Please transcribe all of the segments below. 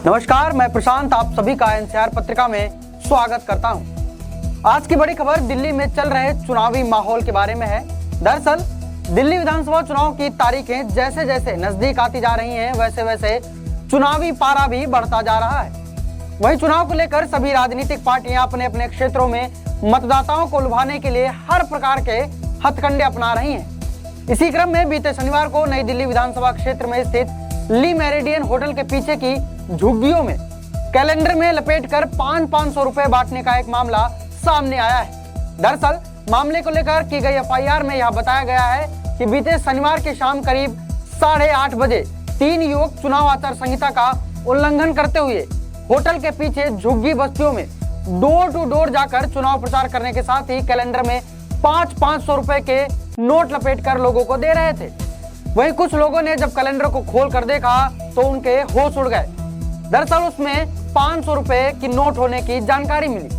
नमस्कार, मैं प्रशांत आप सभी का एनसीआर पत्रिका में स्वागत करता हूं। आज की बड़ी खबर दिल्ली में चल रहे चुनावी माहौल के बारे में है। दरअसल दिल्ली विधानसभा चुनाव की तारीखें जैसे जैसे नजदीक आती जा रही हैं, वैसे वैसे चुनावी पारा भी बढ़ता जा रहा है। वहीं चुनाव को लेकर सभी राजनीतिक पार्टियां अपने अपने क्षेत्रों में मतदाताओं को लुभाने के लिए हर प्रकार के हथकंडे अपना रही हैं। इसी क्रम में बीते शनिवार को नई दिल्ली विधानसभा क्षेत्र में स्थित ली मेरिडियन होटल के पीछे की झुग्गियों में कैलेंडर में लपेटकर 500 रुपए बांटने का एक मामला सामने आया है। दरअसल मामले को लेकर की गई एफआईआर में यह बताया गया है कि बीते शनिवार की शाम करीब 8:30 बजे 3 युवक चुनाव आचार संहिता का उल्लंघन करते हुए होटल के पीछे झुग्गी बस्तियों में डोर टू डोर जाकर चुनाव प्रचार करने के साथ ही कैलेंडर में 500 रुपए के नोट लपेटकर लोगों को दे रहे थे। वहीं कुछ लोगों ने जब कैलेंडर को खोल कर देखा तो उनके होश उड़ गए। दरअसल उसमें 500 रुपए की नोट होने की जानकारी मिली,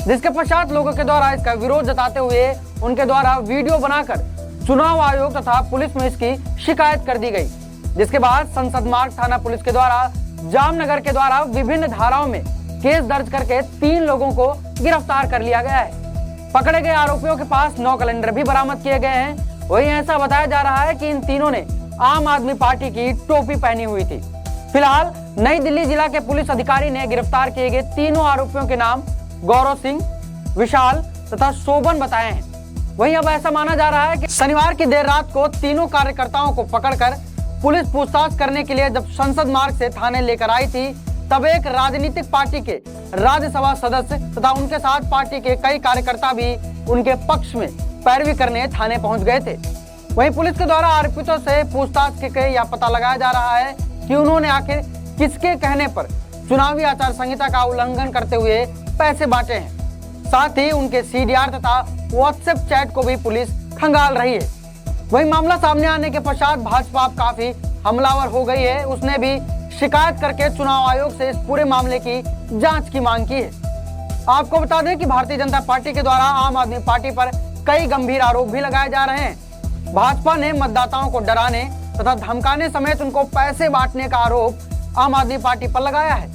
जिसके पश्चात लोगों के द्वारा इसका विरोध जताते हुए उनके द्वारा वीडियो बनाकर चुनाव आयोग तथा पुलिस में इसकी शिकायत कर दी गई। जिसके बाद संसद मार्ग थाना पुलिस के द्वारा जामनगर के द्वारा विभिन्न धाराओं में केस दर्ज करके 3 लोगों को गिरफ्तार कर लिया गया है। पकड़े गए आरोपियों के पास 9 कैलेंडर भी बरामद किए गए हैं। वहीं ऐसा बताया जा रहा है कि इन तीनों ने आम आदमी पार्टी की टोपी पहनी हुई थी। फिलहाल नई दिल्ली जिला के पुलिस अधिकारी ने गिरफ्तार किए गए तीनों आरोपियों के नाम गौरव सिंह, विशाल तथा शोभन बताए हैं। वहीं अब ऐसा माना जा रहा है कि शनिवार की देर रात को तीनों कार्यकर्ताओं को पकड़कर पुलिस पूछताछ करने के लिए जब संसद मार्ग से थाने लेकर आई थी, तब एक राजनीतिक पार्टी के राज्यसभा सदस्य तथा उनके साथ पार्टी के कई कार्यकर्ता भी उनके पक्ष में पैरवी करने थाने पहुंच गए थे। वहीं पुलिस के द्वारा आरोपितों से पूछताछ के यह पता लगाया जा रहा है कि उन्होंने आखिर किसके कहने पर चुनावी आचार संहिता का उल्लंघन करते हुए पैसे बांटे हैं। साथ ही उनके सीडीआर तथा व्हाट्सएप चैट को भी पुलिस खंगाल रही है। वहीं मामला सामने आने के पश्चात भाजपा अब काफी हमलावर हो गई है। उसने भी शिकायत करके चुनाव आयोग से इस पूरे मामले की जांच की मांग की है। आपको बता दें कि भारतीय जनता पार्टी के द्वारा आम आदमी पार्टी पर कई गंभीर आरोप भी लगाए जा रहे हैं। भाजपा ने मतदाताओं को डराने तथा धमकाने समेत उनको पैसे बांटने का आरोप आम आदमी पार्टी पर लगाया है।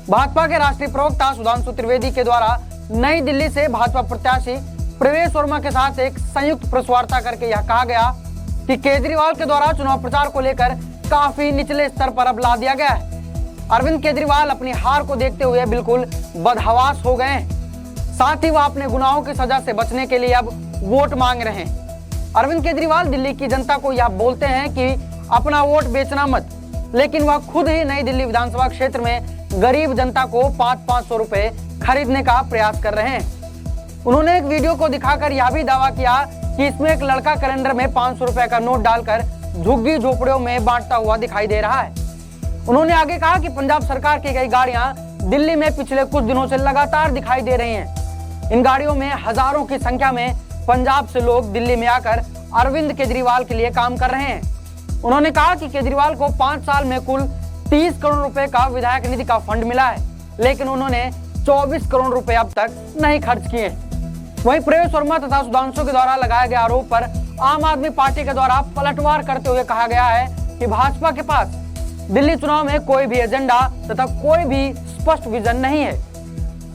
भाजपा के राष्ट्रीय प्रवक्ता सुधांशु त्रिवेदी के द्वारा नई दिल्ली से भाजपा प्रत्याशी प्रवेश वर्मा के साथ एक संयुक्त प्रेस वार्ता करके यह कहा गया कि केजरीवाल के द्वारा चुनाव प्रचार को लेकर काफी निचले स्तर पर अब ला दिया गया है। अरविंद केजरीवाल अपनी हार को देखते हुए बिल्कुल बदहवास हो गए हैं। साथ ही वह अपने गुनाहों की सजा से बचने के लिए अब वोट मांग रहे हैं। अरविंद केजरीवाल दिल्ली की जनता को यह बोलते हैं कि अपना वोट बेचना मत, लेकिन वह खुद ही नई दिल्ली विधानसभा क्षेत्र में गरीब जनता को 500 रुपए खरीदने का प्रयास कर रहे हैं। उन्होंने एक वीडियो को दिखाकर यह भी दावा किया कि इसमें एक लड़का कैलेंडर में 500 रुपए का नोट डालकर झुग्गी झोपड़ियों में बांटता हुआ दिखाई दे रहा है। उन्होंने आगे कहा कि पंजाब सरकार की कई गाड़ियां दिल्ली में पिछले कुछ दिनों से लगातार दिखाई दे रही हैं। इन गाड़ियों में हजारों की संख्या में पंजाब से लोग दिल्ली में आकर अरविंद केजरीवाल के लिए काम कर रहे हैं। उन्होंने कहा कि केजरीवाल को 5 साल में कुल 30 करोड़ रुपए का विधायक निधि का फंड मिला है, लेकिन उन्होंने 24 करोड़ रुपए अब तक नहीं खर्च किए। वहीं प्रवेश वर्मा तथा सुधांशु के द्वारा लगाए गए आरोप पर आम आदमी पार्टी के द्वारा पलटवार करते हुए कहा गया है कि भाजपा के पास दिल्ली चुनाव में कोई भी एजेंडा तथा कोई भी स्पष्ट विजन नहीं है।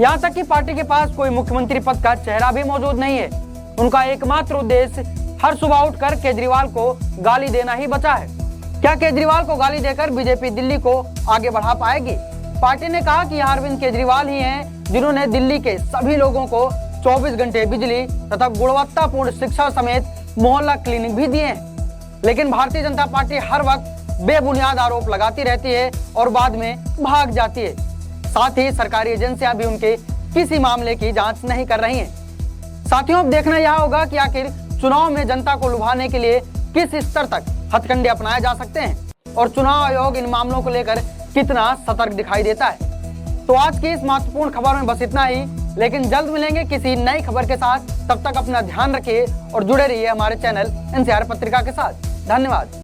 यहाँ तक कि पार्टी के पास कोई मुख्यमंत्री पद का चेहरा भी मौजूद नहीं है। उनका एकमात्र उद्देश्य हर सुबह उठकर केजरीवाल को गाली देना ही बचा है। क्या केजरीवाल को गाली देकर बीजेपी दिल्ली को आगे बढ़ा पाएगी? पार्टी ने कहा कि अरविंद केजरीवाल ही हैं जिन्होंने दिल्ली के सभी लोगों को 24 घंटे बिजली तथा गुणवत्तापूर्ण शिक्षा समेत मोहल्ला क्लिनिक भी दिए हैं। लेकिन भारतीय जनता पार्टी हर वक्त बेबुनियाद आरोप लगाती रहती है और बाद में भाग जाती है। साथ ही सरकारी एजेंसियां भी उनके किसी मामले की जांच नहीं कर रही हैं। साथियों, अब देखना यह होगा कि आखिर चुनाव में जनता को लुभाने के लिए किस स्तर तक हथकंडे अपनाए जा सकते हैं और चुनाव आयोग इन मामलों को लेकर कितना सतर्क दिखाई देता है। तो आज की इस महत्वपूर्ण खबर में बस इतना ही, लेकिन जल्द मिलेंगे किसी नई खबर के साथ। तब तक अपना ध्यान रखिए और जुड़े रहिए हमारे चैनल एनसीआर पत्रिका के साथ। धन्यवाद।